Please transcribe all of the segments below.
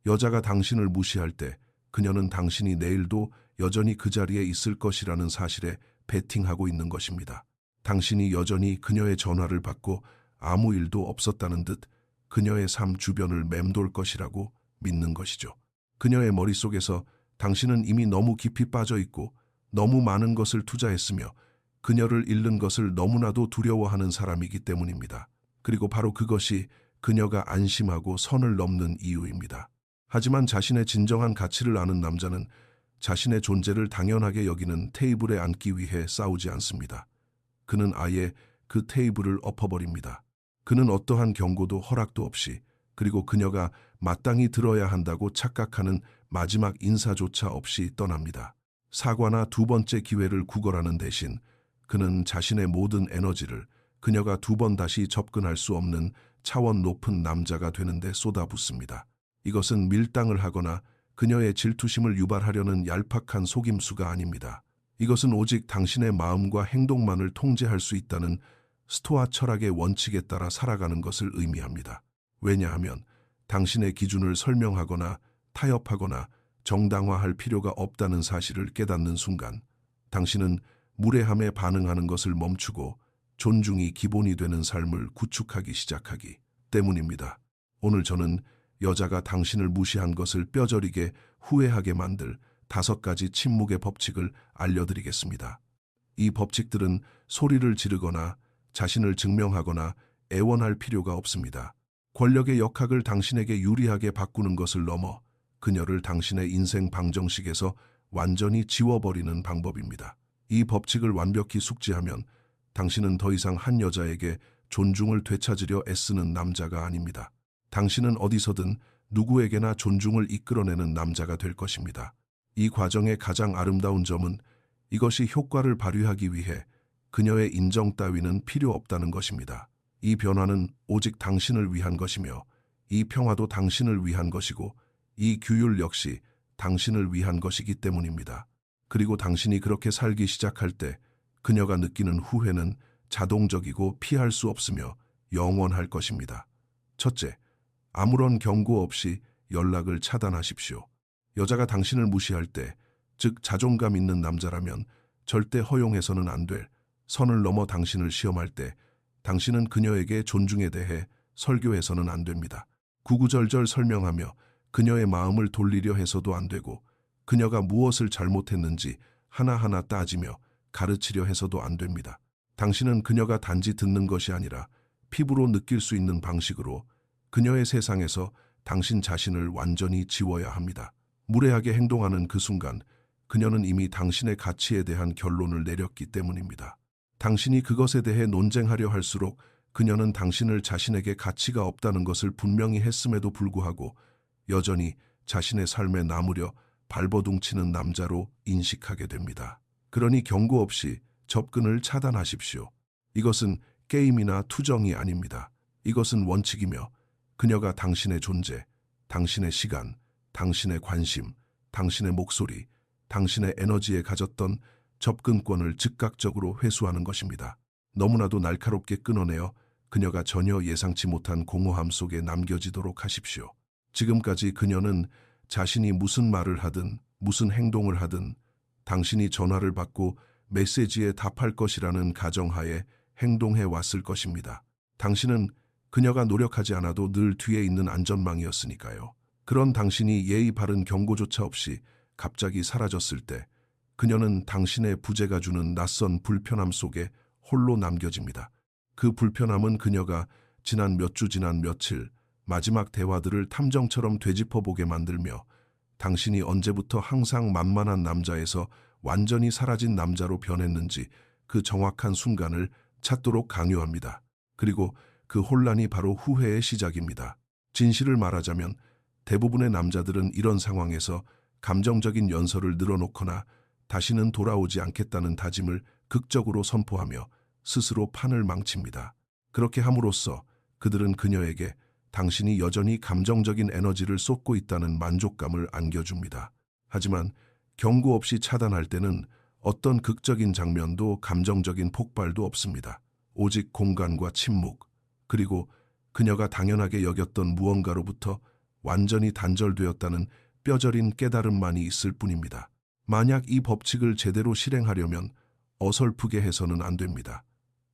여자가 당신을 무시할 때 그녀는 당신이 내일도 여전히 그 자리에 있을 것이라는 사실에 베팅하고 있는 것입니다. 당신이 여전히 그녀의 전화를 받고 아무 일도 없었다는 듯 그녀의 삶 주변을 맴돌 것이라고 믿는 것이죠. 그녀의 머릿속에서 당신은 이미 너무 깊이 빠져 있고 너무 많은 것을 투자했으며 그녀를 잃는 것을 너무나도 두려워하는 사람이기 때문입니다. 그리고 바로 그것이 그녀가 안심하고 선을 넘는 이유입니다. 하지만 자신의 진정한 가치를 아는 남자는 자신의 존재를 당연하게 여기는 테이블에 앉기 위해 싸우지 않습니다. 그는 아예 그 테이블을 엎어버립니다. 그는 어떠한 경고도 허락도 없이, 그리고 그녀가 마땅히 들어야 한다고 착각하는 마지막 인사조차 없이 떠납니다. 사과나 두 번째 기회를 구걸하는 대신 그는 자신의 모든 에너지를 그녀가 두 번 다시 접근할 수 없는 차원 높은 남자가 되는데 쏟아붓습니다. 이것은 밀당을 하거나 그녀의 질투심을 유발하려는 얄팍한 속임수가 아닙니다. 이것은 오직 당신의 마음과 행동만을 통제할 수 있다는 스토아 철학의 원칙에 따라 살아가는 것을 의미합니다. 왜냐하면 당신의 기준을 설명하거나 타협하거나 정당화할 필요가 없다는 사실을 깨닫는 순간 당신은 무례함에 반응하는 것을 멈추고 존중이 기본이 되는 삶을 구축하기 시작하기 때문입니다. 오늘 저는 여자가 당신을 무시한 것을 뼈저리게 후회하게 만들 5가지 침묵의 법칙을 알려드리겠습니다. 이 법칙들은 소리를 지르거나 자신을 증명하거나 애원할 필요가 없습니다. 권력의 역학을 당신에게 유리하게 바꾸는 것을 넘어 그녀를 당신의 인생 방정식에서 완전히 지워버리는 방법입니다. 이 법칙을 완벽히 숙지하면 당신은 더 이상 한 여자에게 존중을 되찾으려 애쓰는 남자가 아닙니다. 당신은 어디서든 누구에게나 존중을 이끌어내는 남자가 될 것입니다. 이 과정의 가장 아름다운 점은 이것이 효과를 발휘하기 위해 그녀의 인정 따위는 필요 없다는 것입니다. 이 변화는 오직 당신을 위한 것이며 이 평화도 당신을 위한 것이고 이 규율 역시 당신을 위한 것이기 때문입니다. 그리고 당신이 그렇게 살기 시작할 때 그녀가 느끼는 후회는 자동적이고 피할 수 없으며 영원할 것입니다. 첫째, 아무런 경고 없이 연락을 차단하십시오. 여자가 당신을 무시할 때, 즉 자존감 있는 남자라면 절대 허용해서는 안 될 선을 넘어 당신을 시험할 때 당신은 그녀에게 존중에 대해 설교해서는 안 됩니다. 구구절절 설명하며 그녀의 마음을 돌리려 해서도 안 되고 그녀가 무엇을 잘못했는지 하나하나 따지며 가르치려 해서도 안 됩니다. 당신은 그녀가 단지 듣는 것이 아니라 피부로 느낄 수 있는 방식으로 그녀의 세상에서 당신 자신을 완전히 지워야 합니다. 무례하게 행동하는 그 순간 그녀는 이미 당신의 가치에 대한 결론을 내렸기 때문입니다. 당신이 그것에 대해 논쟁하려 할수록 그녀는 당신을 자신에게 가치가 없다는 것을 분명히 했음에도 불구하고 여전히 자신의 삶에 남으려 발버둥치는 남자로 인식하게 됩니다. 그러니 경고 없이 접근을 차단하십시오. 이것은 게임이나 투정이 아닙니다. 이것은 원칙이며 그녀가 당신의 존재, 당신의 시간, 당신의 관심, 당신의 목소리, 당신의 에너지에 가졌던 접근권을 즉각적으로 회수하는 것입니다. 너무나도 날카롭게 끊어내어 그녀가 전혀 예상치 못한 공허함 속에 남겨지도록 하십시오. 지금까지 그녀는 자신이 무슨 말을 하든 무슨 행동을 하든 당신이 전화를 받고 메시지에 답할 것이라는 가정하에 행동해 왔을 것입니다. 당신은 그녀가 노력하지 않아도 늘 뒤에 있는 안전망이었으니까요. 그런 당신이 예의 바른 경고조차 없이 갑자기 사라졌을 때 그녀는 당신의 부재가 주는 낯선 불편함 속에 홀로 남겨집니다. 그 불편함은 그녀가 지난 몇 주 지난 며칠 마지막 대화들을 탐정처럼 되짚어보게 만들며 당신이 언제부터 항상 만만한 남자에서 완전히 사라진 남자로 변했는지 그 정확한 순간을 찾도록 강요합니다. 그리고 그 혼란이 바로 후회의 시작입니다. 진실을 말하자면 대부분의 남자들은 이런 상황에서 감정적인 연설을 늘어놓거나 다시는 돌아오지 않겠다는 다짐을 극적으로 선포하며 스스로 판을 망칩니다. 그렇게 함으로써 그들은 그녀에게 당신이 여전히 감정적인 에너지를 쏟고 있다는 만족감을 안겨줍니다. 하지만 경고 없이 차단할 때는 어떤 극적인 장면도 감정적인 폭발도 없습니다. 오직 공간과 침묵, 그리고 그녀가 당연하게 여겼던 무언가로부터 완전히 단절되었다는 뼈저린 깨달음만이 있을 뿐입니다. 만약 이 법칙을 제대로 실행하려면 어설프게 해서는 안 됩니다.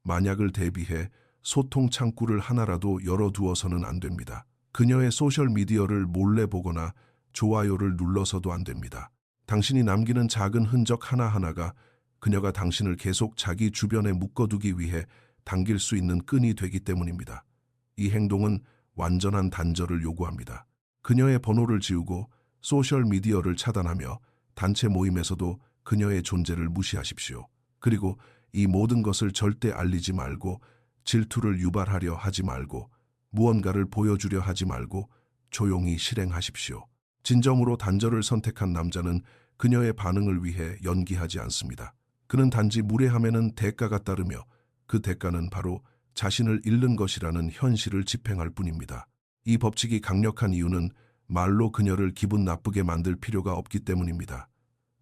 만약을 대비해 소통 창구를 하나라도 열어두어서는 안 됩니다. 그녀의 소셜미디어를 몰래 보거나 좋아요를 눌러서도 안 됩니다. 당신이 남기는 작은 흔적 하나하나가 그녀가 당신을 계속 자기 주변에 묶어두기 위해 당길 수 있는 끈이 되기 때문입니다. 이 행동은 완전한 단절을 요구합니다. 그녀의 번호를 지우고 소셜미디어를 차단하며 단체 모임에서도 그녀의 존재를 무시하십시오. 그리고 이 모든 것을 절대 알리지 말고 질투를 유발하려 하지 말고 무언가를 보여주려 하지 말고 조용히 실행하십시오. 진정으로 단절을 선택한 남자는 그녀의 반응을 위해 연기하지 않습니다. 그는 단지 무례함에는 대가가 따르며 그 대가는 바로 자신을 잃는 것이라는 현실을 집행할 뿐입니다. 이 법칙이 강력한 이유는 말로 그녀를 기분 나쁘게 만들 필요가 없기 때문입니다.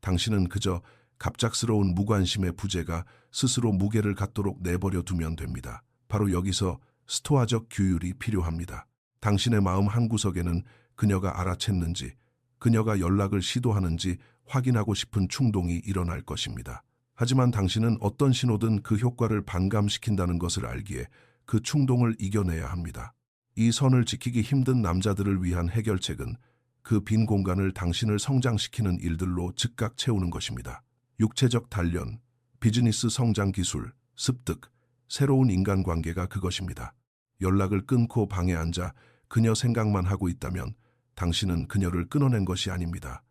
당신은 그저 갑작스러운 무관심의 부재가 스스로 무게를 갖도록 내버려 두면 됩니다. 바로 여기서 스토아적 규율이 필요합니다. 당신의 마음 한구석에는 그녀가 알아챘는지, 그녀가 연락을 시도하는지 확인하고 싶은 충동이 일어날 것입니다. 하지만 당신은 어떤 신호든 그 효과를 반감시킨다는 것을 알기에 그 충동을 이겨내야 합니다. 이 선을 지키기 힘든 남자들을 위한 해결책은 그 빈 공간을 당신을 성장시키는 일들로 즉각 채우는 것입니다. 육체적 단련, 비즈니스 성장 기술, 습득, 새로운 인간관계가 그것입니다. 연락을 끊고 방에 앉아 그녀 생각만 하고 있다면 당신은 그녀를 끊어낸 것이 아닙니다.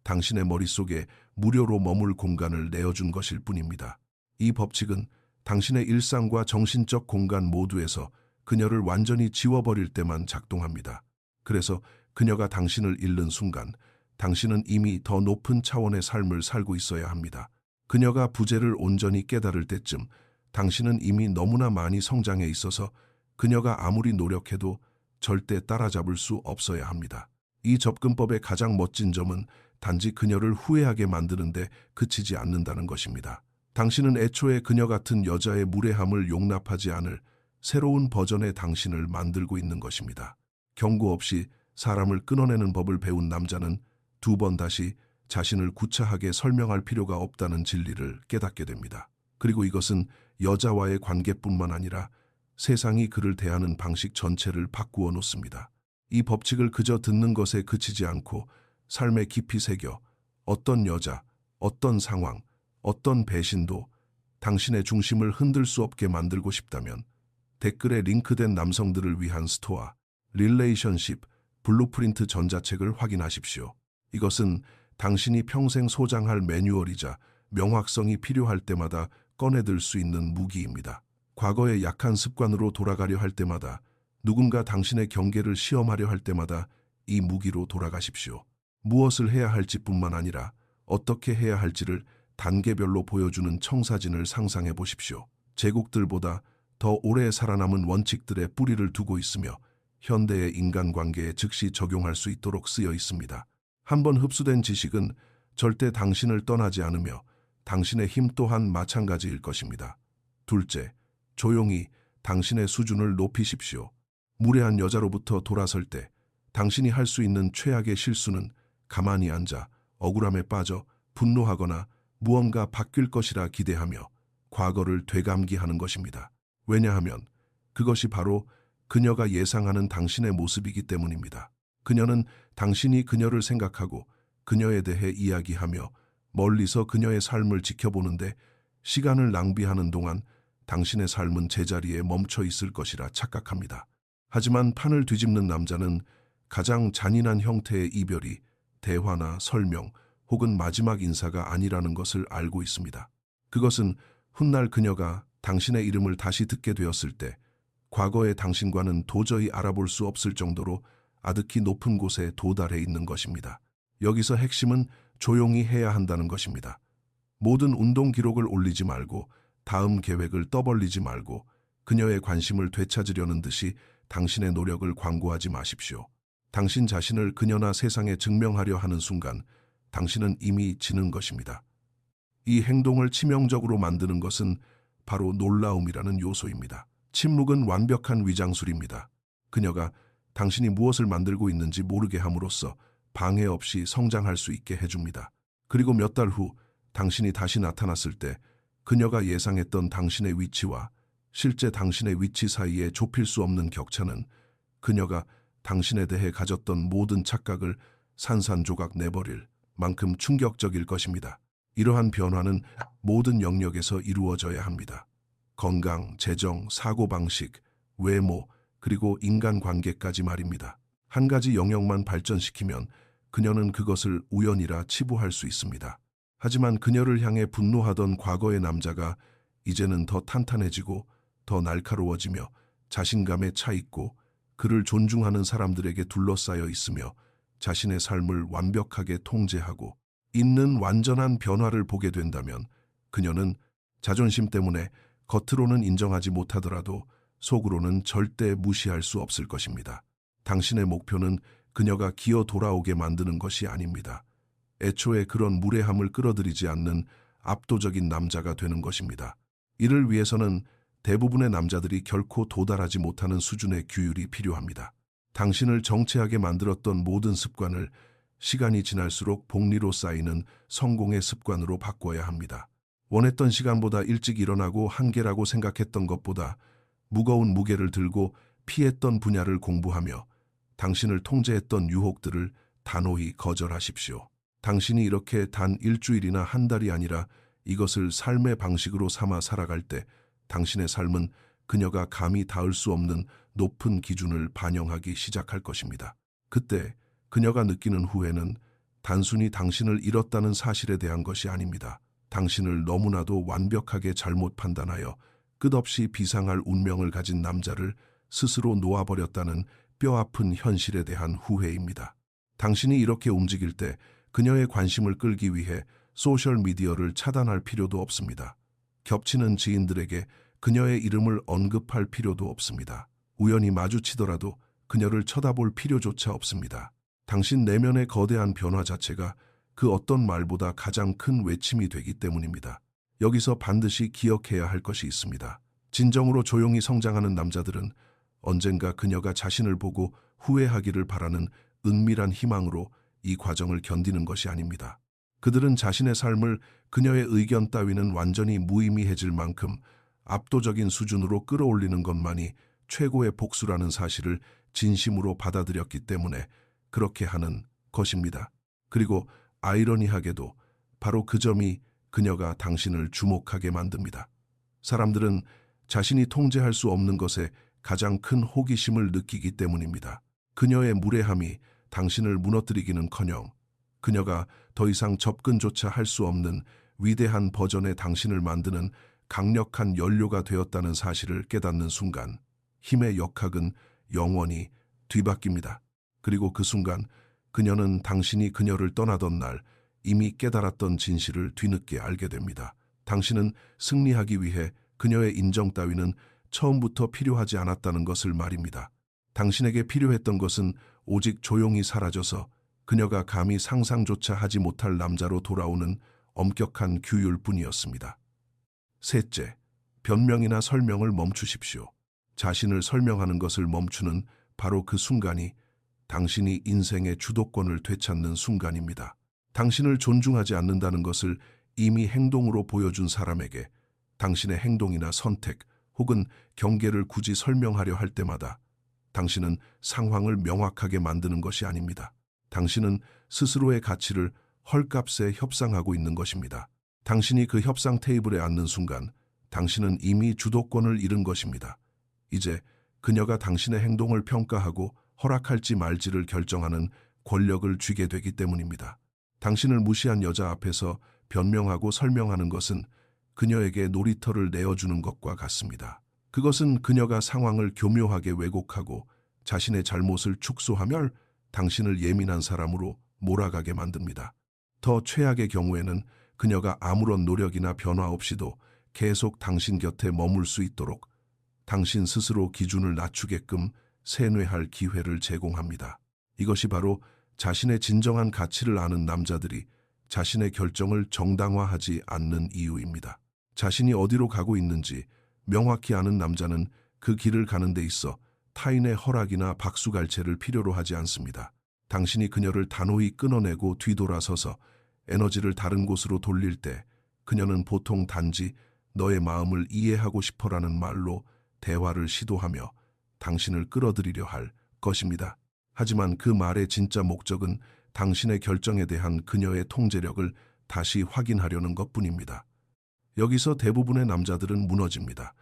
당신의 머릿속에 무료로 머물 공간을 내어준 것일 뿐입니다. 이 법칙은 당신의 일상과 정신적 공간 모두에서 그녀를 완전히 지워버릴 때만 작동합니다. 그래서 그녀가 당신을 잃는 순간 당신은 이미 더 높은 차원의 삶을 살고 있어야 합니다. 그녀가 부재를 온전히 깨달을 때쯤 당신은 이미 너무나 많이 성장해 있어서 그녀가 아무리 노력해도 절대 따라잡을 수 없어야 합니다. 이 접근법의 가장 멋진 점은 단지 그녀를 후회하게 만드는데 그치지 않는다는 것입니다. 당신은 애초에 그녀 같은 여자의 무례함을 용납하지 않을 새로운 버전의 당신을 만들고 있는 것입니다. 경고 없이 사람을 끊어내는 법을 배운 남자는 두 번 다시 자신을 구차하게 설명할 필요가 없다는 진리를 깨닫게 됩니다. 그리고 이것은 여자와의 관계뿐만 아니라 세상이 그를 대하는 방식 전체를 바꾸어 놓습니다. 이 법칙을 그저 듣는 것에 그치지 않고 삶에 깊이 새겨 어떤 여자, 어떤 상황, 어떤 배신도 당신의 중심을 흔들 수 없게 만들고 싶다면 댓글에 링크된 남성들을 위한 스토아, 릴레이션십, 블루프린트 전자책을 확인하십시오. 이것은 당신이 평생 소장할 매뉴얼이자 명확성이 필요할 때마다 꺼내들 수 있는 무기입니다. 과거의 약한 습관으로 돌아가려 할 때마다, 누군가 당신의 경계를 시험하려 할 때마다 이 무기로 돌아가십시오. 무엇을 해야 할지뿐만 아니라 어떻게 해야 할지를 단계별로 보여주는 청사진을 상상해 보십시오. 제국들보다 더 오래 살아남은 원칙들의 뿌리를 두고 있으며 현대의 인간관계에 즉시 적용할 수 있도록 쓰여 있습니다. 한번 흡수된 지식은 절대 당신을 떠나지 않으며 당신의 힘 또한 마찬가지일 것입니다. 둘째, 조용히 당신의 수준을 높이십시오. 무례한 여자로부터 돌아설 때 당신이 할 수 있는 최악의 실수는 가만히 앉아 억울함에 빠져 분노하거나 무언가 바뀔 것이라 기대하며 과거를 되감기하는 것입니다. 왜냐하면 그것이 바로 그녀가 예상하는 당신의 모습이기 때문입니다. 그녀는 당신이 그녀를 생각하고 그녀에 대해 이야기하며 멀리서 그녀의 삶을 지켜보는데 시간을 낭비하는 동안 당신의 삶은 제자리에 멈춰 있을 것이라 착각합니다. 하지만 판을 뒤집는 남자는 가장 잔인한 형태의 이별이 대화나 설명 혹은 마지막 인사가 아니라는 것을 알고 있습니다. 그것은 훗날 그녀가 당신의 이름을 다시 듣게 되었을 때 과거의 당신과는 도저히 알아볼 수 없을 정도로 아득히 높은 곳에 도달해 있는 것입니다. 여기서 핵심은 조용히 해야 한다는 것입니다. 모든 운동 기록을 올리지 말고 다음 계획을 떠벌리지 말고 그녀의 관심을 되찾으려는 듯이 당신의 노력을 광고하지 마십시오. 당신 자신을 그녀나 세상에 증명하려 하는 순간 당신은 이미 지는 것입니다. 이 행동을 치명적으로 만드는 것은 바로 놀라움이라는 요소입니다. 침묵은 완벽한 위장술입니다. 그녀가 당신이 무엇을 만들고 있는지 모르게 함으로써 방해 없이 성장할 수 있게 해줍니다. 그리고 몇 달 후 당신이 다시 나타났을 때 그녀가 예상했던 당신의 위치와 실제 당신의 위치 사이에 좁힐 수 없는 격차는 그녀가 당신에 대해 가졌던 모든 착각을 산산조각 내버릴 만큼 충격적일 것입니다. 이러한 변화는 모든 영역에서 이루어져야 합니다. 건강, 재정, 사고방식, 외모, 그리고 인간관계까지 말입니다. 한 가지 영역만 발전시키면 그녀는 그것을 우연이라 치부할 수 있습니다. 하지만 그녀를 향해 분노하던 과거의 남자가 이제는 더 탄탄해지고 더 날카로워지며 자신감에 차 있고 그를 존중하는 사람들에게 둘러싸여 있으며 자신의 삶을 완벽하게 통제하고 있는 완전한 변화를 보게 된다면 그녀는 자존심 때문에 겉으로는 인정하지 못하더라도 속으로는 절대 무시할 수 없을 것입니다. 당신의 목표는 그녀가 기어 돌아오게 만드는 것이 아닙니다. 애초에 그런 무례함을 끌어들이지 않는 압도적인 남자가 되는 것입니다. 이를 위해서는 대부분의 남자들이 결코 도달하지 못하는 수준의 규율이 필요합니다. 당신을 정체하게 만들었던 모든 습관을 시간이 지날수록 복리로 쌓이는 성공의 습관으로 바꿔야 합니다. 원했던 시간보다 일찍 일어나고 한계라고 생각했던 것보다 무거운 무게를 들고 피했던 분야를 공부하며 당신을 통제했던 유혹들을 단호히 거절하십시오. 당신이 이렇게 단 일주일이나 한 달이 아니라 이것을 삶의 방식으로 삼아 살아갈 때 당신의 삶은 그녀가 감히 닿을 수 없는 높은 기준을 반영하기 시작할 것입니다. 그때 그녀가 느끼는 후회는 단순히 당신을 잃었다는 사실에 대한 것이 아닙니다. 당신을 너무나도 완벽하게 잘못 판단하여 끝없이 비상할 운명을 가진 남자를 스스로 놓아버렸다는 뼈아픈 현실에 대한 후회입니다. 당신이 이렇게 움직일 때 그녀의 관심을 끌기 위해 소셜미디어를 차단할 필요도 없습니다. 겹치는 지인들에게 그녀의 이름을 언급할 필요도 없습니다. 우연히 마주치더라도 그녀를 쳐다볼 필요조차 없습니다. 당신 내면의 거대한 변화 자체가 그 어떤 말보다 가장 큰 외침이 되기 때문입니다. 여기서 반드시 기억해야 할 것이 있습니다. 진정으로 조용히 성장하는 남자들은 언젠가 그녀가 자신을 보고 후회하기를 바라는 은밀한 희망으로 이 과정을 견디는 것이 아닙니다. 그들은 자신의 삶을 그녀의 의견 따위는 완전히 무의미해질 만큼 압도적인 수준으로 끌어올리는 것만이 최고의 복수라는 사실을 진심으로 받아들였기 때문에 그렇게 하는 것입니다. 그리고 아이러니하게도 바로 그 점이 그녀가 당신을 주목하게 만듭니다. 사람들은 자신이 통제할 수 없는 것에 가장 큰 호기심을 느끼기 때문입니다. 그녀의 무례함이 당신을 무너뜨리기는커녕 그녀가 더 이상 접근조차 할 수 없는 위대한 버전의 당신을 만드는 강력한 연료가 되었다는 사실을 깨닫는 순간 힘의 역학은 영원히 뒤바뀝니다. 그리고 그 순간 그녀는 당신이 그녀를 떠나던 날 이미 깨달았던 진실을 뒤늦게 알게 됩니다. 당신은 승리하기 위해 그녀의 인정 따위는 처음부터 필요하지 않았다는 것을 말입니다. 당신에게 필요했던 것은 오직 조용히 사라져서 그녀가 감히 상상조차 하지 못할 남자로 돌아오는 엄격한 규율뿐이었습니다. 셋째, 변명이나 설명을 멈추십시오. 자신을 설명하는 것을 멈추는 바로 그 순간이 당신이 인생의 주도권을 되찾는 순간입니다. 당신을 존중하지 않는다는 것을 이미 행동으로 보여준 사람에게 당신의 행동이나 선택 혹은 경계를 굳이 설명하려 할 때마다 당신은 상황을 명확하게 만드는 것이 아닙니다. 당신은 스스로의 가치를 헐값에 협상하고 있는 것입니다. 당신이 그 협상 테이블에 앉는 순간 당신은 이미 주도권을 잃은 것입니다. 이제 그녀가 당신의 행동을 평가하고 허락할지 말지를 결정하는 권력을 쥐게 되기 때문입니다. 당신을 무시한 여자 앞에서 변명하고 설명하는 것은 그녀에게 놀이터를 내어주는 것과 같습니다. 그것은 그녀가 상황을 교묘하게 왜곡하고 자신의 잘못을 축소하며 당신을 예민한 사람으로 몰아가게 만듭니다. 더 최악의 경우에는 그녀가 아무런 노력이나 변화 없이도 계속 당신 곁에 머물 수 있도록 당신 스스로 기준을 낮추게끔 세뇌할 기회를 제공합니다. 이것이 바로 자신의 진정한 가치를 아는 남자들이 자신의 결정을 정당화하지 않는 이유입니다. 자신이 어디로 가고 있는지 명확히 아는 남자는 그 길을 가는 데 있어 타인의 허락이나 박수갈채를 필요로 하지 않습니다. 당신이 그녀를 단호히 끊어내고 뒤돌아서서 에너지를 다른 곳으로 돌릴 때 그녀는 보통 단지 너의 마음을 이해하고 싶어라는 말로 대화를 시도하며 당신을 끌어들이려 할 것입니다. 하지만 그 말의 진짜 목적은 당신의 결정에 대한 그녀의 통제력을 다시 확인하려는 것뿐입니다. 여기서 대부분의 남자들은 무너집니다.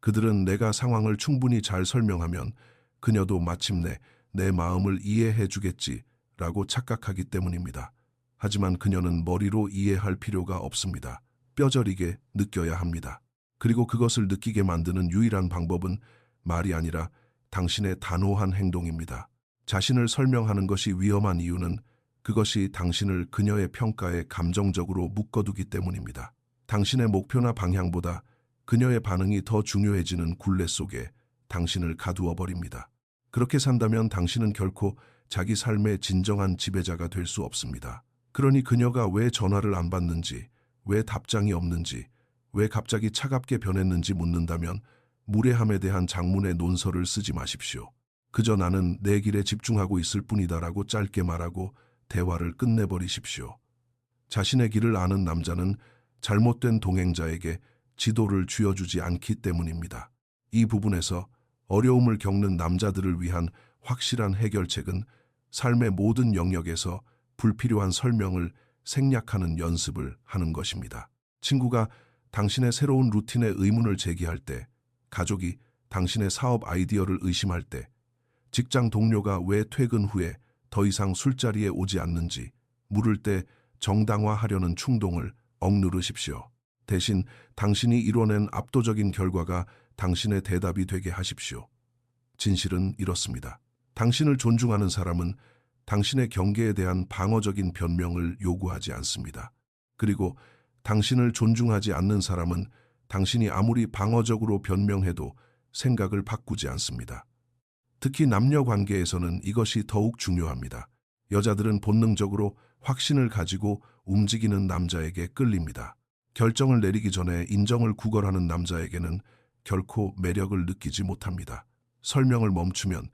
그들은 내가 상황을 충분히 잘 설명하면 그녀도 마침내 내 마음을 이해해 주겠지라고 착각하기 때문입니다. 하지만 그녀는 머리로 이해할 필요가 없습니다. 뼈저리게 느껴야 합니다. 그리고 그것을 느끼게 만드는 유일한 방법은 말이 아니라 당신의 단호한 행동입니다. 자신을 설명하는 것이 위험한 이유는 그것이 당신을 그녀의 평가에 감정적으로 묶어두기 때문입니다. 당신의 목표나 방향보다 그녀의 반응이 더 중요해지는 굴레 속에 당신을 가두어 버립니다. 그렇게 산다면 당신은 결코 자기 삶의 진정한 지배자가 될 수 없습니다. 그러니 그녀가 왜 전화를 안 받는지, 왜 답장이 없는지, 왜 갑자기 차갑게 변했는지 묻는다면 무례함에 대한 장문의 논설을 쓰지 마십시오. 그저 나는 내 길에 집중하고 있을 뿐이다라고 짧게 말하고 대화를 끝내버리십시오. 자신의 길을 아는 남자는 잘못된 동행자에게 지도를 쥐어주지 않기 때문입니다. 이 부분에서 어려움을 겪는 남자들을 위한 확실한 해결책은 삶의 모든 영역에서 불필요한 설명을 생략하는 연습을 하는 것입니다. 친구가 당신의 새로운 루틴에 의문을 제기할 때, 가족이 당신의 사업 아이디어를 의심할 때, 직장 동료가 왜 퇴근 후에 더 이상 술자리에 오지 않는지 물을 때 정당화하려는 충동을 억누르십시오. 대신 당신이 이뤄낸 압도적인 결과가 당신의 대답이 되게 하십시오. 진실은 이렇습니다. 당신을 존중하는 사람은 당신의 경계에 대한 방어적인 변명을 요구하지 않습니다. 그리고 당신을 존중하지 않는 사람은 당신이 아무리 방어적으로 변명해도 생각을 바꾸지 않습니다. 특히 남녀 관계에서는 이것이 더욱 중요합니다. 여자들은 본능적으로 확신을 가지고 움직이는 남자에게 끌립니다. 결정을 내리기 전에 인정을 구걸하는 남자에게는 결코 매력을 느끼지 못합니다. 설명을 멈추면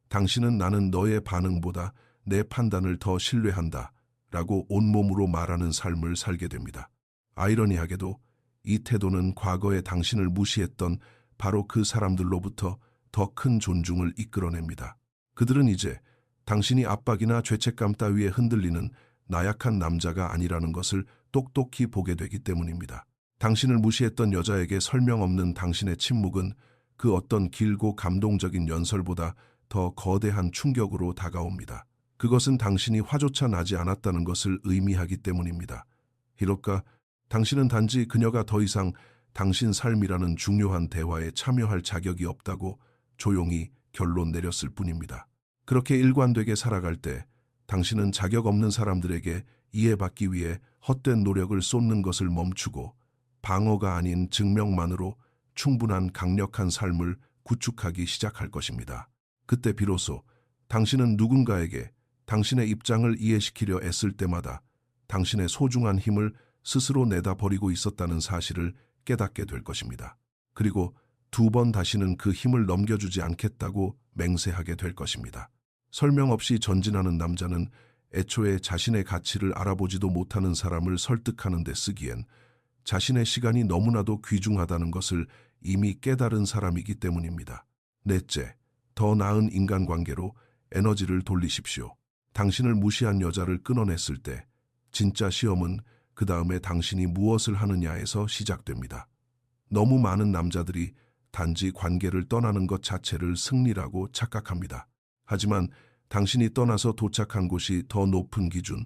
당신은 나는 너의 반응보다 내 판단을 더 신뢰한다 라고 온몸으로 말하는 삶을 살게 됩니다. 아이러니하게도 이 태도는 과거에 당신을 무시했던 바로 그 사람들로부터 더 큰 존중을 이끌어냅니다. 그들은 이제 당신이 압박이나 죄책감 따위에 흔들리는 나약한 남자가 아니라는 것을 똑똑히 보게 되기 때문입니다. 당신을 무시했던 여자에게 설명 없는 당신의 침묵은 그 어떤 길고 감동적인 연설보다 더 거대한 충격으로 다가옵니다. 그것은 당신이 화조차 나지 않았다는 것을 의미하기 때문입니다. 이럴까? 당신은 단지 그녀가 더 이상 당신 삶이라는 중요한 대화에 참여할 자격이 없다고 조용히 결론 내렸을 뿐입니다. 그렇게 일관되게 살아갈 때 당신은 자격 없는 사람들에게 이해받기 위해 헛된 노력을 쏟는 것을 멈추고 방어가 아닌 증명만으로 충분한 강력한 삶을 구축하기 시작할 것입니다. 그때 비로소 당신은 누군가에게 당신의 입장을 이해시키려 애쓸 때마다 당신의 소중한 힘을 스스로 내다 버리고 있었다는 사실을 깨닫게 될 것입니다. 그리고 두 번 다시는 그 힘을 넘겨주지 않겠다고 맹세하게 될 것입니다. 설명 없이 전진하는 남자는 애초에 자신의 가치를 알아보지도 못하는 사람을 설득하는 데 쓰기엔 자신의 시간이 너무나도 귀중하다는 것을 이미 깨달은 사람이기 때문입니다. 넷째, 더 나은 인간관계로 에너지를 돌리십시오. 당신을 무시한 여자를 끊어냈을 때 진짜 시험은 그 다음에 당신이 무엇을 하느냐에서 시작됩니다. 너무 많은 남자들이 단지 관계를 떠나는 것 자체를 승리라고 착각합니다. 하지만 당신이 떠나서 도착한 곳이 더 높은 기준,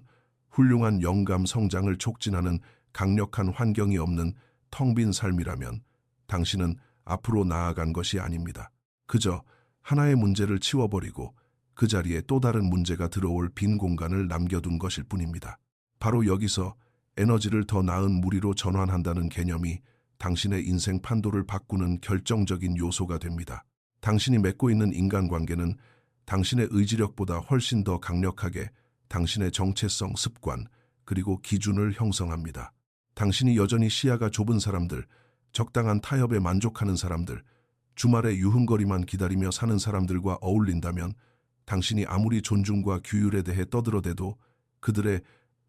훌륭한 영감 성장을 촉진하는 강력한 환경이 없는 텅 빈 삶이라면 당신은 앞으로 나아간 것이 아닙니다. 그저 하나의 문제를 치워버리고 그 자리에 또 다른 문제가 들어올 빈 공간을 남겨둔 것일 뿐입니다. 바로 여기서 에너지를 더 나은 무리로 전환한다는 개념이 당신의 인생 판도를 바꾸는 결정적인 요소가 됩니다. 당신이 맺고 있는 인간관계는 당신의 의지력보다 훨씬 더 강력하게 당신의 정체성, 습관, 그리고 기준을 형성합니다. 당신이 여전히 시야가 좁은 사람들, 적당한 타협에 만족하는 사람들, 주말에 유흥거리만 기다리며 사는 사람들과 어울린다면 당신이 아무리 존중과 규율에 대해 떠들어대도 그들의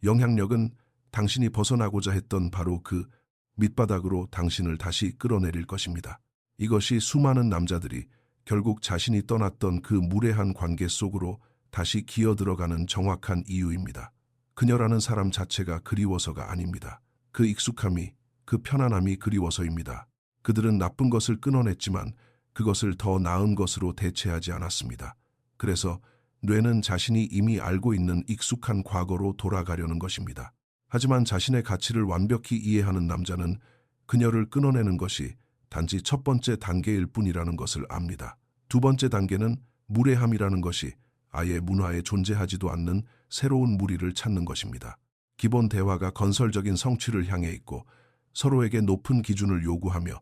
영향력은 당신이 벗어나고자 했던 바로 그 밑바닥으로 당신을 다시 끌어내릴 것입니다. 이것이 수많은 남자들이 결국 자신이 떠났던 그 무례한 관계 속으로 다시 기어 들어가는 정확한 이유입니다. 그녀라는 사람 자체가 그리워서가 아닙니다. 그 익숙함이, 그 편안함이 그리워서입니다. 그들은 나쁜 것을 끊어냈지만 그것을 더 나은 것으로 대체하지 않았습니다. 그래서 뇌는 자신이 이미 알고 있는 익숙한 과거로 돌아가려는 것입니다. 하지만 자신의 가치를 완벽히 이해하는 남자는 그녀를 끊어내는 것이 단지 첫 번째 단계일 뿐이라는 것을 압니다. 두 번째 단계는 무례함이라는 것이 아예 문화에 존재하지도 않는 새로운 무리를 찾는 것입니다. 기본 대화가 건설적인 성취를 향해 있고 서로에게 높은 기준을 요구하며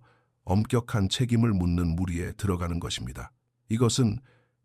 엄격한 책임을 묻는 무리에 들어가는 것입니다. 이것은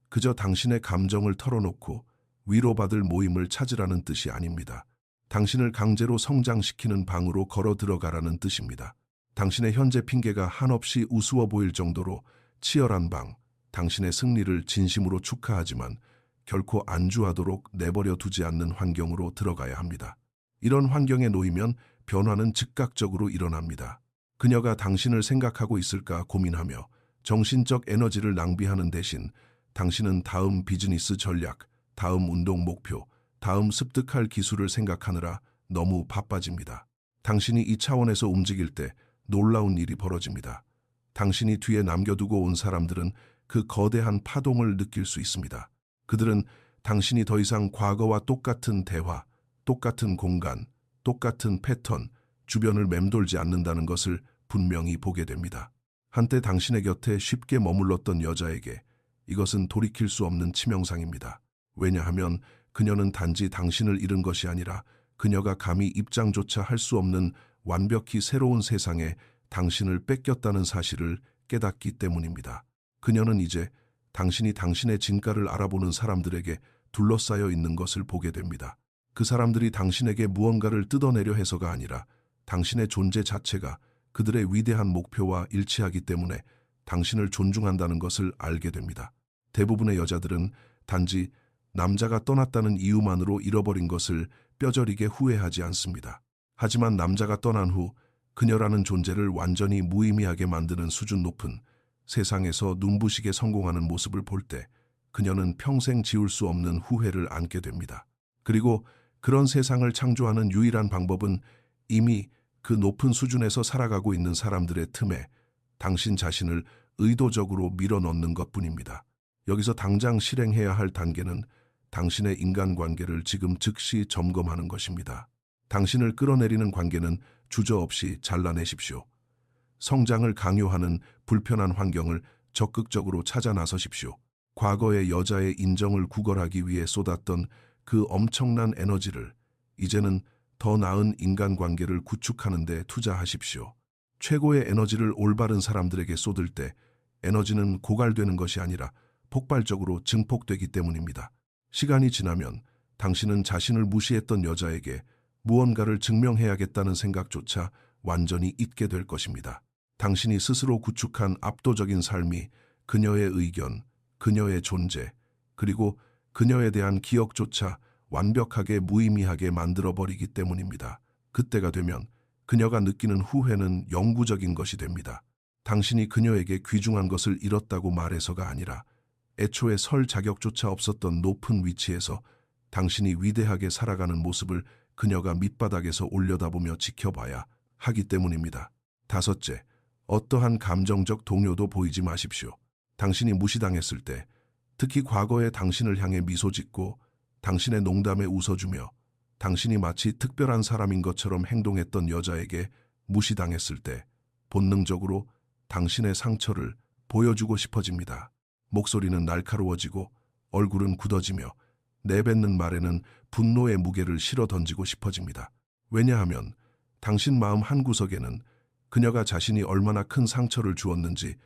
그저 당신의 감정을 털어놓고 위로받을 모임을 찾으라는 뜻이 아닙니다. 당신을 강제로 성장시키는 방으로 걸어 들어가라는 뜻입니다. 당신의 현재 핑계가 한없이 우스워 보일 정도로 치열한 방, 당신의 승리를 진심으로 축하하지만 결코 안주하도록 내버려 두지 않는 환경으로 들어가야 합니다. 이런 환경에 놓이면 변화는 즉각적으로 일어납니다. 그녀가 당신을 생각하고 있을까 고민하며 정신적 에너지를 낭비하는 대신 당신은 다음 비즈니스 전략, 다음 운동 목표, 다음 습득할 기술을 생각하느라 너무 바빠집니다. 당신이 이 차원에서 움직일 때 놀라운 일이 벌어집니다. 당신이 뒤에 남겨두고 온 사람들은 그 거대한 파동을 느낄 수 있습니다. 그들은 당신이 더 이상 과거와 똑같은 대화, 똑같은 공간, 똑같은 패턴, 주변을 맴돌지 않는다는 것을 분명히 보게 됩니다. 한때 당신의 곁에 쉽게 머물렀던 여자에게 이것은 돌이킬 수 없는 치명상입니다. 왜냐하면 그녀는 단지 당신을 잃은 것이 아니라 그녀가 감히 입장조차 할 수 없는 완벽히 새로운 세상에 당신을 뺏겼다는 사실을 깨닫기 때문입니다. 그녀는 이제 당신이 당신의 진가를 알아보는 사람들에게 둘러싸여 있는 것을 보게 됩니다. 그 사람들이 당신에게 무언가를 뜯어내려 해서가 아니라 당신의 존재 자체가 그들의 위대한 목표와 일치하기 때문에 당신을 존중한다는 것을 알게 됩니다. 대부분의 여자들은 단지 남자가 떠났다는 이유만으로 잃어버린 것을 뼈저리게 후회하지 않습니다. 하지만 남자가 떠난 후 그녀라는 존재를 완전히 무의미하게 만드는 수준 높은 세상에서 눈부시게 성공하는 모습을 볼 때 그녀는 평생 지울 수 없는 후회를 안게 됩니다. 그리고 그런 세상을 창조하는 유일한 방법은 이미 그 높은 수준에서 살아가고 있는 사람들의 틈에 당신 자신을 의도적으로 밀어넣는 것뿐입니다. 여기서 당장 실행해야 할 단계는 당신의 인간관계를 지금 즉시 점검하는 것입니다. 당신을 끌어내리는 관계는 주저없이 잘라내십시오. 성장을 강요하는 불편한 환경을 적극적으로 찾아 나서십시오. 과거의 여자의 인정을 구걸하기 위해 쏟았던 그 엄청난 에너지를 이제는 더 나은 인간관계를 구축하는 데 투자하십시오. 최고의 에너지를 올바른 사람들에게 쏟을 때 에너지는 고갈되는 것이 아니라 폭발적으로 증폭되기 때문입니다. 시간이 지나면 당신은 자신을 무시했던 여자에게 무언가를 증명해야겠다는 생각조차 완전히 잊게 될 것입니다. 당신이 스스로 구축한 압도적인 삶이 그녀의 의견, 그녀의 존재, 그리고 그녀에 대한 기억조차 완벽하게 무의미하게 만들어버리기 때문입니다. 그때가 되면 그녀가 느끼는 후회는 영구적인 것이 됩니다. 당신이 그녀에게 귀중한 것을 잃었다고 말해서가 아니라 애초에 설 자격조차 없었던 높은 위치에서 당신이 위대하게 살아가는 모습을 그녀가 밑바닥에서 올려다보며 지켜봐야 하기 때문입니다. 다섯째, 어떠한 감정적 동요도 보이지 마십시오. 당신이 무시당했을 때, 특히 과거에 당신을 향해 미소 짓고 당신의 농담에 웃어주며 당신이 마치 특별한 사람인 것처럼 행동했던 여자에게 무시당했을 때 본능적으로 당신의 상처를 보여주고 싶어집니다. 목소리는 날카로워지고 얼굴은 굳어지며 내뱉는 말에는 분노의 무게를 실어 던지고 싶어집니다. 왜냐하면 당신 마음 한구석에는 그녀가 자신이 얼마나 큰 상처를 주었는지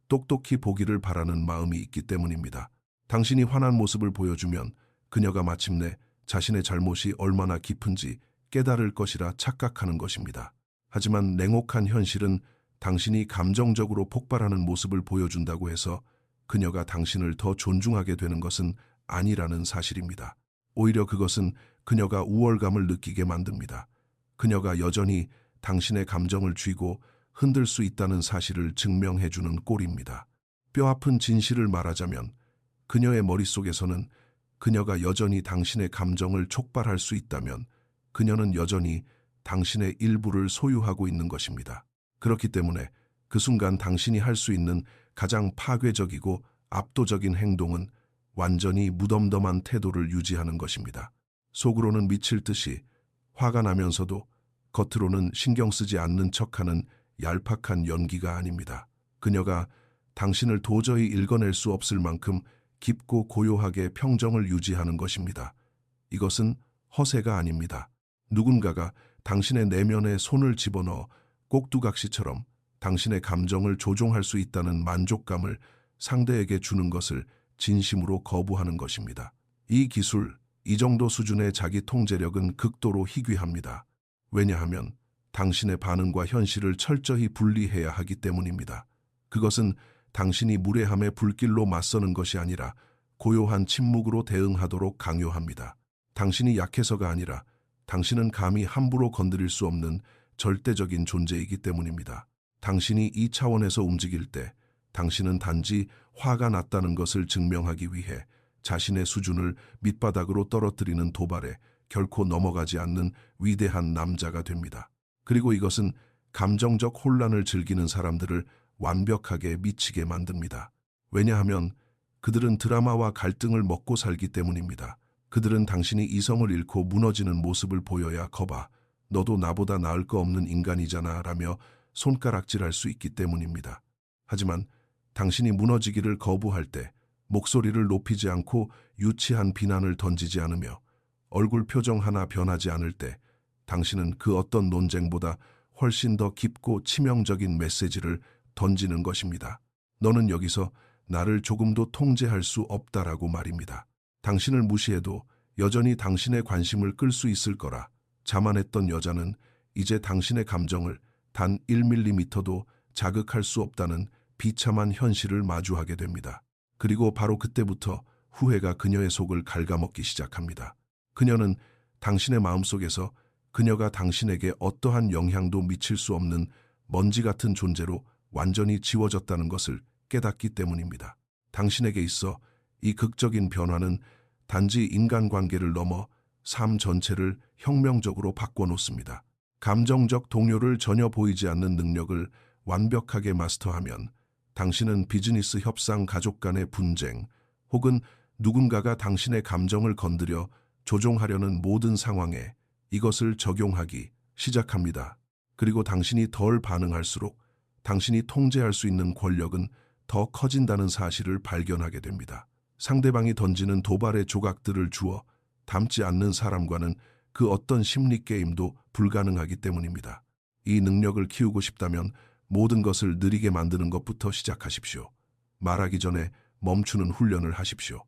똑똑히 보기를 바라는 마음이 있기 때문입니다. 당신이 화난 모습을 보여주면 그녀가 마침내 자신의 잘못이 얼마나 깊은지 깨달을 것이라 착각하는 것입니다. 하지만 냉혹한 현실은 당신이 감정적으로 폭발하는 모습을 보여준다고 해서 그녀가 당신을 더 존중하게 되는 것은 아니라는 사실입니다. 오히려 그것은 그녀가 우월감을 느끼게 만듭니다. 그녀가 여전히 당신의 감정을 쥐고 흔들 수 있다는 사실을 증명해주는 꼴입니다. 뼈아픈 진실을 말하자면 그녀의 머릿속에서는 그녀가 여전히 당신의 감정을 촉발할 수 있다면 그녀는 여전히 당신의 일부를 소유하고 있는 것입니다. 그렇기 때문에 그 순간 당신이 할 수 있는 가장 파괴적이고 압도적인 행동은 완전히 무덤덤한 태도를 유지하는 것입니다. 속으로는 미칠 듯이 화가 나면서도 겉으로는 신경 쓰지 않는 척하는 얄팍한 연기가 아닙니다. 그녀가 당신을 도저히 읽어낼 수 없을 만큼 깊고 고요하게 평정을 유지하는 것입니다. 이것은 허세가 아닙니다. 누군가가 당신의 내면에 손을 집어넣어 꼭두각시처럼 당신의 감정을 조종할 수 있다는 만족감을 상대에게 주는 것을 진심으로 거부하는 것입니다. 이 기술, 이 정도 수준의 자기 통제력은 극도로 희귀합니다. 왜냐하면 당신의 반응과 현실을 철저히 분리해야 하기 때문입니다. 그것은 당신이 무례함의 불길로 맞서는 것이 아니라 고요한 침묵으로 대응하도록 강요합니다. 당신이 약해서가 아니라 당신은 감히 함부로 건드릴 수 없는 절대적인 존재이기 때문입니다. 당신이 이 차원에서 움직일 때 당신은 단지 화가 났다는 것을 증명하기 위해 자신의 수준을 밑바닥으로 떨어뜨리는 도발에 결코 넘어가지 않는 위대한 남자가 됩니다. 그리고 이것은 감정적 혼란을 즐기는 사람들을 완벽하게 미치게 만듭니다. 왜냐하면 그들은 드라마와 갈등을 먹고 살기 때문입니다. 그들은 당신이 이성을 잃고 무너지는 모습을 보여야 거봐, 너도 나보다 나을 거 없는 인간이잖아 라며 손가락질할 수 있기 때문입니다. 하지만 당신이 무너지기를 거부할 때 목소리를 높이지 않고 유치한 비난을 던지지 않으며 얼굴 표정 하나 변하지 않을 때 당신은 그 어떤 논쟁보다 훨씬 더 깊고 치명적인 메시지를 던지는 것입니다. 너는 여기서 나를 조금도 통제할 수 없다라고 말입니다. 당신을 무시해도 여전히 당신의 관심을 끌 수 있을 거라 자만했던 여자는 이제 당신의 감정을 단 1mm도 자극할 수 없다는 비참한 현실을 마주하게 됩니다. 그리고 바로 그때부터 후회가 그녀의 속을 갉아먹기 시작합니다. 그녀는 당신의 마음속에서 그녀가 당신에게 어떠한 영향도 미칠 수 없는 먼지 같은 존재로 완전히 지워졌다는 것을 깨닫기 때문입니다. 당신에게 있어 이 극적인 변화는 단지 인간관계를 넘어 삶 전체를 혁명적으로 바꿔놓습니다. 감정적 동요를 전혀 보이지 않는 능력을 완벽하게 마스터하면 당신은 비즈니스 협상, 가족 간의 분쟁, 혹은 누군가가 당신의 감정을 건드려 조종하려는 모든 상황에 이것을 적용하기 시작합니다. 그리고 당신이 덜 반응할수록 당신이 통제할 수 있는 권력은 더 커진다는 사실을 발견하게 됩니다. 상대방이 던지는 도발의 조각들을 주워 담지 않는 사람과는 그 어떤 심리 게임도 불가능하기 때문입니다. 이 능력을 키우고 싶다면 모든 것을 느리게 만드는 것부터 시작하십시오. 말하기 전에 멈추는 훈련을 하십시오.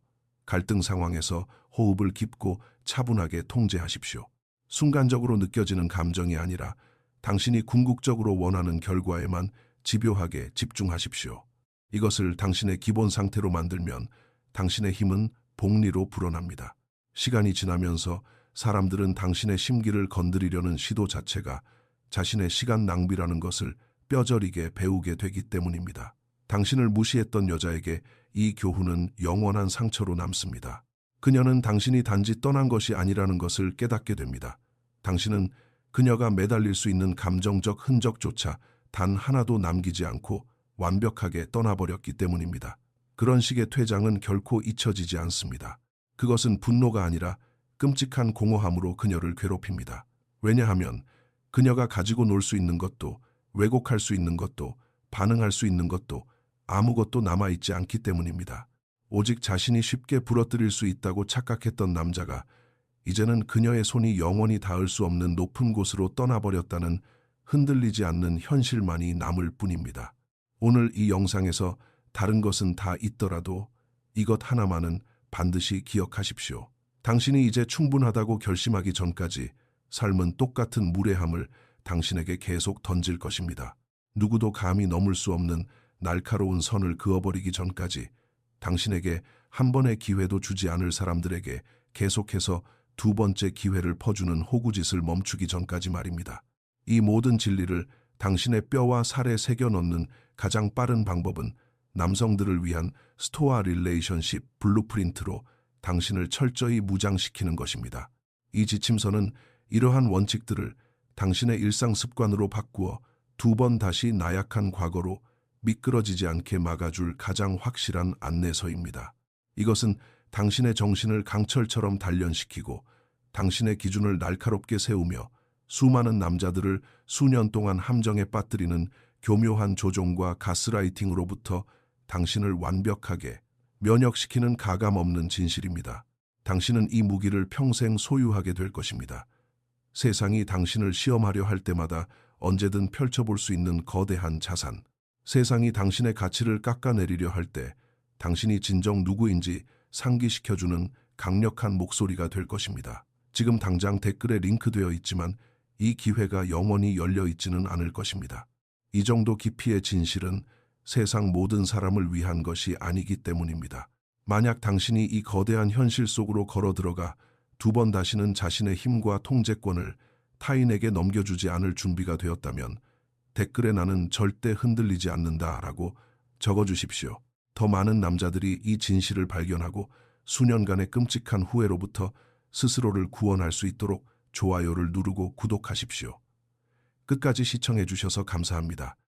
갈등 상황에서 호흡을 깊고 차분하게 통제하십시오. 순간적으로 느껴지는 감정이 아니라 당신이 궁극적으로 원하는 결과에만 집요하게 집중하십시오. 이것을 당신의 기본 상태로 만들면 당신의 힘은 복리로 불어납니다. 시간이 지나면서 사람들은 당신의 심기를 건드리려는 시도 자체가 자신의 시간 낭비라는 것을 뼈저리게 배우게 되기 때문입니다. 당신을 무시했던 여자에게 이 교훈은 영원한 상처로 남습니다. 그녀는 당신이 단지 떠난 것이 아니라는 것을 깨닫게 됩니다. 당신은 그녀가 매달릴 수 있는 감정적 흔적조차 단 하나도 남기지 않고 완벽하게 떠나버렸기 때문입니다. 그런 식의 퇴장은 결코 잊혀지지 않습니다. 그것은 분노가 아니라 끔찍한 공허함으로 그녀를 괴롭힙니다. 왜냐하면 그녀가 가지고 놀 수 있는 것도, 왜곡할 수 있는 것도, 반응할 수 있는 것도 아무것도 남아있지 않기 때문입니다. 오직 자신이 쉽게 부러뜨릴 수 있다고 착각했던 남자가 이제는 그녀의 손이 영원히 닿을 수 없는 높은 곳으로 떠나버렸다는 흔들리지 않는 현실만이 남을 뿐입니다. 오늘 이 영상에서 다른 것은 다 있더라도 이것 하나만은 반드시 기억하십시오. 당신이 이제 충분하다고 결심하기 전까지 삶은 똑같은 무례함을 당신에게 계속 던질 것입니다. 누구도 감히 넘을 수 없는 날카로운 선을 그어버리기 전까지 당신에게 한 번의 기회도 주지 않을 사람들에게 계속해서 두 번째 기회를 퍼주는 호구짓을 멈추기 전까지 말입니다. 이 모든 진리를 당신의 뼈와 살에 새겨 넣는 가장 빠른 방법은 남성들을 위한 스토아 릴레이션십 블루프린트로 당신을 철저히 무장시키는 것입니다. 이 지침서는 이러한 원칙들을 당신의 일상 습관으로 바꾸어 두 번 다시 나약한 과거로 미끄러지지 않게 막아줄 가장 확실한 안내서입니다. 이것은 당신의 정신을 강철처럼 단련시키고 당신의 기준을 날카롭게 세우며 수많은 남자들을 수년 동안 함정에 빠뜨리는 교묘한 조종과 가스라이팅으로부터 당신을 완벽하게 면역시키는 가감없는 진실입니다. 당신은 이 무기를 평생 소유하게 될 것입니다. 세상이 당신을 시험하려 할 때마다 언제든 펼쳐볼 수 있는 거대한 자산. 세상이 당신의 가치를 깎아내리려 할 때 당신이 진정 누구인지 상기시켜주는 강력한 목소리가 될 것입니다. 지금 당장 댓글에 링크되어 있지만 이 기회가 영원히 열려 있지는 않을 것입니다. 이 정도 깊이의 진실은 세상 모든 사람을 위한 것이 아니기 때문입니다. 만약 당신이 이 거대한 현실 속으로 걸어 들어가 두 번 다시는 자신의 힘과 통제권을 타인에게 넘겨주지 않을 준비가 되었다면 댓글에 나는 절대 흔들리지 않는다라고 적어주십시오. 더 많은 남자들이 이 진실을 발견하고 수년간의 끔찍한 후회로부터 스스로를 구원할 수 있도록 좋아요를 누르고 구독하십시오. 끝까지 시청해 주셔서 감사합니다.